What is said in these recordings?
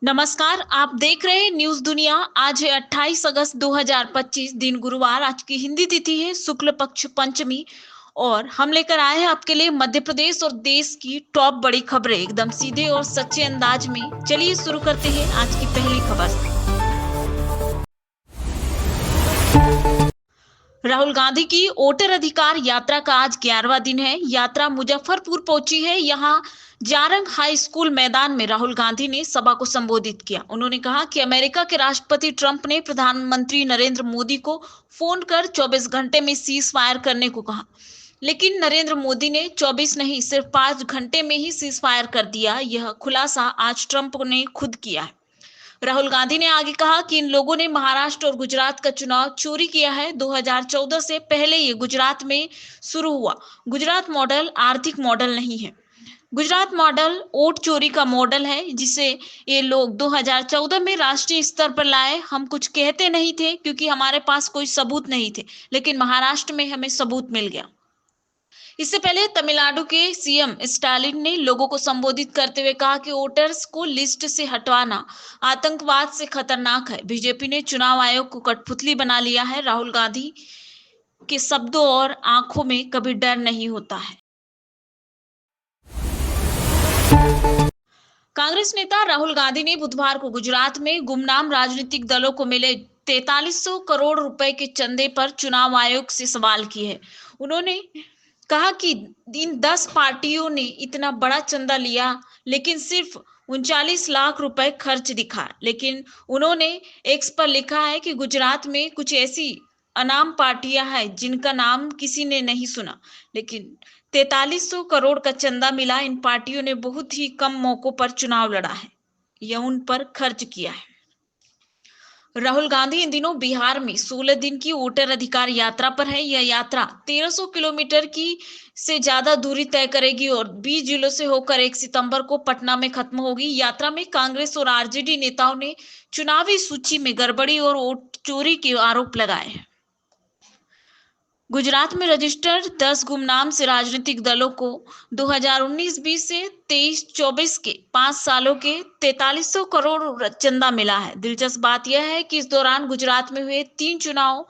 नमस्कार, आप देख रहे हैं न्यूज़ दुनिया। आज है 28 अगस्त 2025, दिन गुरुवार। आज की हिंदी तिथि है शुक्ल पक्ष पंचमी और हम लेकर आए हैं आपके लिए मध्य प्रदेश और देश की टॉप बड़ी खबरें एकदम सीधे और सच्चे अंदाज में। चलिए शुरू करते हैं आज की पहली खबर से। राहुल गांधी की वोटर अधिकार यात्रा का आज 11वां दिन है। यात्रा मुजफ्फरपुर पहुंची है। यहां जारंग हाई स्कूल मैदान में राहुल गांधी ने सभा को संबोधित किया। उन्होंने कहा कि अमेरिका के राष्ट्रपति ट्रंप ने प्रधानमंत्री नरेंद्र मोदी को फोन कर 24 घंटे में सीज फायर करने को कहा, लेकिन नरेंद्र मोदी ने 24 नहीं सिर्फ 5 घंटे में ही सीज फायर कर दिया। यह खुलासा आज ट्रंप ने खुद किया है। राहुल गांधी ने आगे कहा कि इन लोगों ने महाराष्ट्र और गुजरात का चुनाव चोरी किया है। 2014 से पहले ये गुजरात में शुरू हुआ। गुजरात मॉडल आर्थिक मॉडल नहीं है। गुजरात मॉडल वोट चोरी का मॉडल है, जिसे ये लोग 2014 में राष्ट्रीय स्तर पर लाए। हम कुछ कहते नहीं थे क्योंकि हमारे पास कोई सबूत नहीं थे, लेकिन महाराष्ट्र में हमें सबूत मिल गया। इससे पहले तमिलनाडु के सीएम स्टालिन ने लोगों को संबोधित करते हुए कहा कि वोटर्स को लिस्ट से हटवाना आतंकवाद से खतरनाक है। बीजेपी ने चुनाव आयोग को कठपुतली बना लिया है। राहुल गांधी के शब्दों और आंखों में कभी डर नहीं होता है। कांग्रेस नेता राहुल गांधी ने बुधवार को गुजरात में गुमनाम राजनीतिक दलों को मिले 4300 करोड़ रुपए के चंदे पर चुनाव आयोग से सवाल किए हैं। उन्होंने कहा कि इन 10 पार्टियों ने इतना बड़ा चंदा लिया, लेकिन सिर्फ 39 लाख रुपए खर्च दिखा। लेकिन उन्होंने एक्स पर लिखा है कि गुजरात में कुछ ऐसी अनाम पार्टियां हैं जिनका नाम किसी ने नहीं सुना, लेकिन 4300 करोड़ का चंदा मिला। इन पार्टियों ने बहुत ही कम मौकों पर चुनाव लड़ा है या उन पर खर्च किया है। राहुल गांधी इन दिनों बिहार में 16 दिन की वोटर अधिकार यात्रा पर है। यह यात्रा 1300 किलोमीटर की से ज्यादा दूरी तय करेगी और 20 जिलों से होकर 1 सितंबर को पटना में खत्म होगी। यात्रा में कांग्रेस और आरजेडी नेताओं ने चुनावी सूची में गड़बड़ी और वोट चोरी के आरोप लगाए हैं। गुजरात में रजिस्टर्ड 10 गुमनाम से राजनीतिक दलों को 2019-20 से 23-24 के 5 सालों के 4300 करोड़ चंदा मिला है। दिलचस्प बात यह है कि इस दौरान गुजरात में हुए 3 चुनाव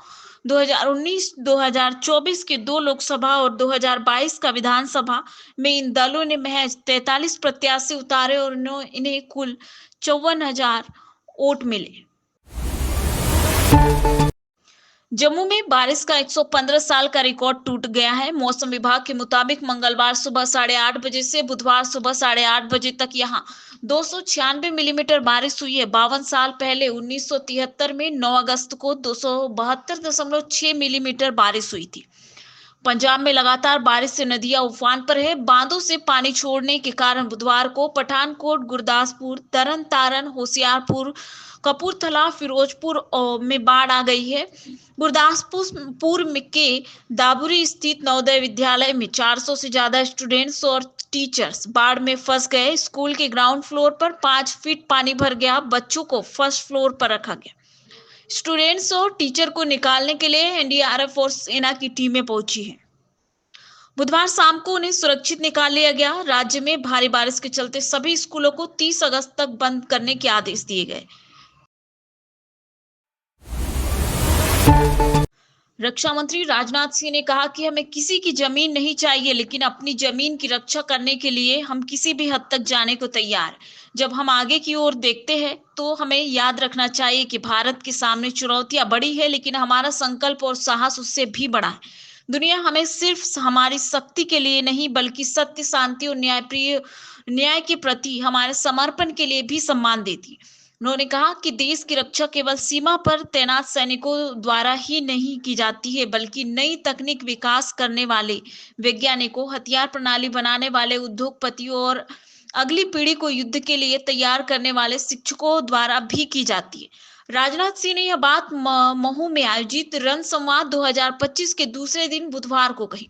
2019-2024 के 2 लोकसभा और 2022 का विधानसभा में इन दलों ने महज 43 प्रत्याशी उतारे और इन्हें कुल 54,000 वोट मिले। जम्मू में बारिश का 115 साल का रिकॉर्ड टूट गया है। मौसम विभाग के मुताबिक मंगलवार सुबह 8:30 बजे से बुधवार सुबह 8:30 बजे तक यहां 296 मिलीमीटर बारिश हुई है। 52 साल पहले 1973 में 9 अगस्त को 272.6 मिलीमीटर बारिश हुई थी। पंजाब में लगातार बारिश से नदियां उफान पर है। बांधों से पानी छोड़ने के कारण बुधवार को पठानकोट, गुरदासपुर, तरन तारन, होशियारपुर, कपूरथला, फिरोजपुर में बाढ़ आ गई है। गुरदासपुर के दाबुरी स्थित नवोदय विद्यालय में 400 से ज्यादा स्टूडेंट्स और टीचर्स बाढ़ में फंस गए। स्कूल के ग्राउंड फ्लोर पर 5 फीट पानी भर गया। बच्चों को फर्स्ट फ्लोर पर रखा गया। स्टूडेंट्स और टीचर को निकालने के लिए एनडीआरएफ और सेना की टीमें पहुंची हैं। बुधवार शाम को उन्हें सुरक्षित निकाल लिया गया। राज्य में भारी बारिश के चलते सभी स्कूलों को 30 अगस्त तक बंद करने के आदेश दिए गए। रक्षा मंत्री राजनाथ सिंह ने कहा कि हमें किसी की जमीन नहीं चाहिए, लेकिन अपनी जमीन की रक्षा करने के लिए हम किसी भी हद तक जाने को तैयार। जब हम आगे की ओर देखते हैं तो हमें याद रखना चाहिए कि भारत के सामने चुनौतियां बड़ी है, लेकिन हमारा संकल्प और साहस उससे भी बड़ा है। दुनिया हमें सिर्फ हमारी शक्ति के लिए नहीं, बल्कि सत्य, शांति और न्याय के प्रति हमारे समर्पण के लिए भी सम्मान देती है। उन्होंने कहा कि देश की रक्षा केवल सीमा पर तैनात सैनिकों द्वारा ही नहीं की जाती है, बल्कि नई तकनीक विकास करने वाले वैज्ञानिकों, हथियार प्रणाली बनाने वाले उद्योगपतियों और अगली पीढ़ी को युद्ध के लिए तैयार करने वाले शिक्षकों द्वारा भी की जाती है। राजनाथ सिंह ने यह बात महू में आयोजित रण संवाद 2025 के दूसरे दिन बुधवार को कही।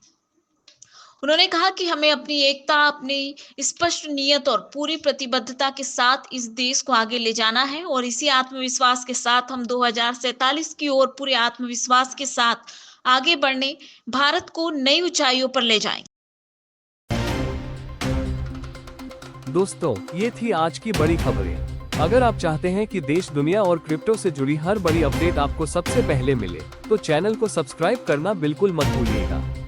उन्होंने कहा कि हमें अपनी एकता, अपनी स्पष्ट नियत और पूरी प्रतिबद्धता के साथ इस देश को आगे ले जाना है और इसी आत्मविश्वास के साथ हम 2047 की ओर पूरे आत्मविश्वास के साथ आगे बढ़ने भारत को नई ऊंचाइयों पर ले जाएंगे। दोस्तों, ये थी आज की बड़ी खबरें। अगर आप चाहते हैं कि देश दुनिया और क्रिप्टो से जुड़ी हर बड़ी अपडेट आपको सबसे पहले मिले, तो चैनल को सब्सक्राइब करना बिल्कुल मत भूलिएगा।